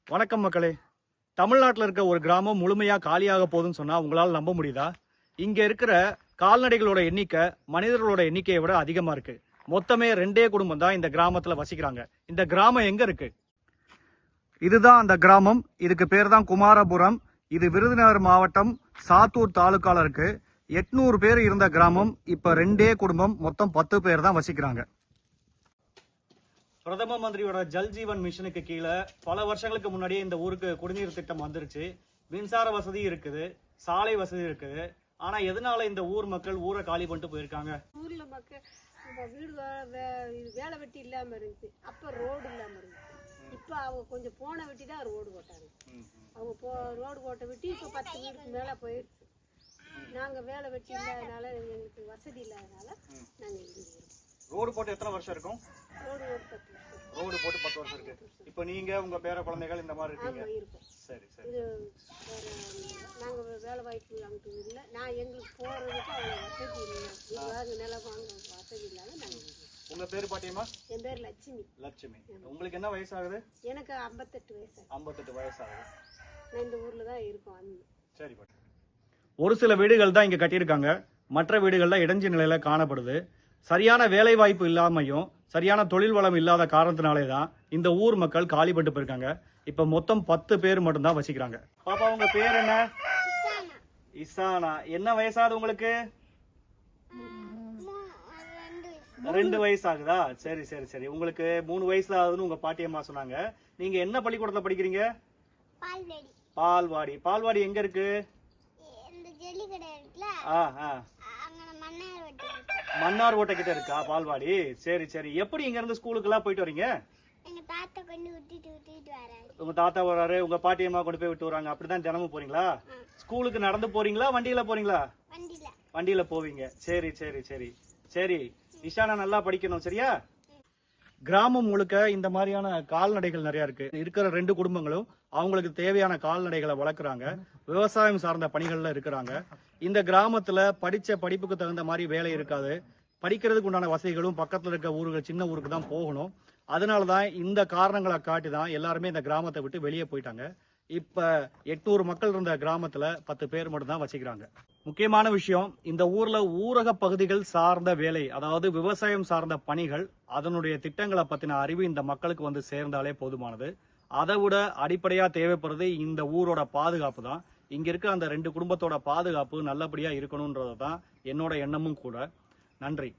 வணக்கம் மக்களே. தமிழ்நாட்டில் இருக்க ஒரு கிராமம் முழுமையா காலியாக போகுதுன்னு சொன்னா உங்களால் நம்ப முடியுதா? இங்க இருக்கிற கால்நடைகளோட எண்ணிக்கை மனிதர்களோட எண்ணிக்கையை விட அதிகமா இருக்கு. மொத்தமே 2 குடும்பம் தான் இந்த கிராமத்துல வசிக்கிறாங்க. இந்த கிராமம் எங்க இருக்கு? இதுதான் அந்த கிராமம். இதுக்கு பேர் தான் குமாரபுரம். இது விருதுநகர் மாவட்டம் சாத்தூர் தாலுக்கால இருக்கு. 800 பேர் இருந்த கிராமம் இப்ப 2 குடும்பம், மொத்தம் 10 பேர் தான் வசிக்கிறாங்க. பிரதம மந்திரியோட ஜல் ஜீவன் மிஷனுக்கு கீழே பல வருஷங்களுக்கு முன்னாடியே இந்த ஊருக்கு குடிநீர் திட்டம் வந்துருச்சு. மின்சார வசதி இருக்குது, சாலை வசதி இருக்குது. ஆனா எதனால இந்த ஊர் மக்கள் ஊரை காலி பண்ணிட்டு போயிருக்காங்க? ஊர்ல மக்கள் வீடு வேலை வெட்டி இல்லாம இருந்துச்சு, அப்ப ரோடு இல்லாம இருந்துச்சு. இப்ப அவங்க கொஞ்சம் போன வெட்டி தான் ரோடு போட்டாங்க. அவங்க ரோடு போட்ட வெட்டி இப்ப 10 வீட்டுக்கு மேல போயிடுச்சு. நாங்க வேலை வெட்டி இல்லாதனால எங்களுக்கு வசதி இல்லாதனால நாங்க இங்க இருக்கோம். ரோடு போட்டு எத்தனை வருஷம் இருக்கும்? ரோடு போட்டு 10 வருஷம் இருக்கு. இப்ப நீங்க உங்க பேர குழந்தைகள் இந்த மாதிரி இருக்கீங்க? சரி சரி. நாங்க வேலை வாய்ப்பு அங்கிட்டு இல்லை. நான் எங்களுக்கு போறதுக்கு அவ்வளோ வசதி இல்லை. நிலம் வாங்க வசதி இல்லாத நாங்கள். உங்க பேரு பாட்டியம்மா? என் பேர் லட்சுமி. லட்சுமி. உங்களுக்கு என்ன வயசாகுது? எனக்கு 58 வயசு. 58 வயசாகுது. நான் இந்த ஊர்ல தான் இருக்கோம். சரி பாட்டி. ஒரு சில வீடுகள் தான் இங்க கட்டியிருக்காங்க. மற்ற வீடுகள்ல இடைஞ்ச நிலையில காணப்படுது. சரியான வேலை வாய்ப்பு இல்லாமையும் சரியான தொழில் வளம் இல்லாத காரணத்தினாலே தான் இந்த ஊர் மக்கள் காலிப்பட்டு போயிருக்காங்க. இப்ப மொத்தம் 10 பேர் மட்டும் தான் வசிக்கிறாங்க. பாப்பா, உங்க பேர் என்ன? இசானா. என்ன வயசாகுது உங்களுக்கு? 2 வயசு ஆகுதா? சரி சரி சரி. உங்களுக்கு 3 வயசு ஆகுதுன்னு உங்க பாட்டியம்மா சொன்னாங்க. நீங்க என்ன பள்ளிக்கூடத்துல படிக்கிறீங்க? பால்வாடி. பால்வாடி எங்க இருக்கு? மன்னார் ஓட்டை கிட்ட இருக்கா பால்வாடி? சரி சரி. எப்படி இங்க இருந்து ஸ்கூலுக்கு எல்லாம் போயிட்டு வரீங்க? உங்க தாத்தா வராரு, உங்க பாட்டியம்மா கொண்டு போய் விட்டு வராங்க. அப்படிதான் தினமும் போறீங்களா? ஸ்கூலுக்கு நடந்து போறீங்களா, வண்டியில போறீங்களா? வண்டியில போவீங்க. சரி சரி சரி சரி. இஷானா நல்லா படிக்கணும், சரியா? கிராமம் முழுக்க இந்த மாதிரியான கால்நடைகள் நிறைய இருக்கு. இருக்கிற 2 குடும்பங்களும் அவங்களுக்கு தேவையான கால்நடைகளை வளர்க்குறாங்க. விவசாயம் சார்ந்த பணிகள்ல இருக்கிறாங்க. இந்த கிராமத்துல படிச்ச படிப்புக்கு தகுந்த மாதிரி வேலை இருக்காது. படிக்கிறதுக்கு உண்டான வசதிகளும் பக்கத்துல இருக்க ஊர்கள், சின்ன ஊருக்கு தான் போகணும். அதனாலதான் இந்த காரணங்களை காட்டி தான் எல்லாருமே இந்த கிராமத்தை விட்டு வெளியே போயிட்டாங்க. இப்ப 800 மக்கள் இருந்த கிராமத்துல 10 பேர் மட்டும் தான் வசிக்கிறாங்க. முக்கியமான விஷயம், இந்த ஊர்ல ஊரக பகுதிகள் சார்ந்த வேலை, அதாவது விவசாயம் சார்ந்த பணிகள், அதனுடைய திட்டங்களை பத்தின அறிவு இந்த மக்களுக்கு வந்து சேர்ந்தாலே போதுமானது. அதை விட அடிப்படையா தேவைப்படுறது இந்த ஊரோட பாதுகாப்பு தான். இங்க இருக்க அந்த 2 குடும்பத்தோட பாதுகாப்பு நல்லபடியா இருக்கணும்ன்றதுதான் என்னோட எண்ணமும் கூட. நன்றி.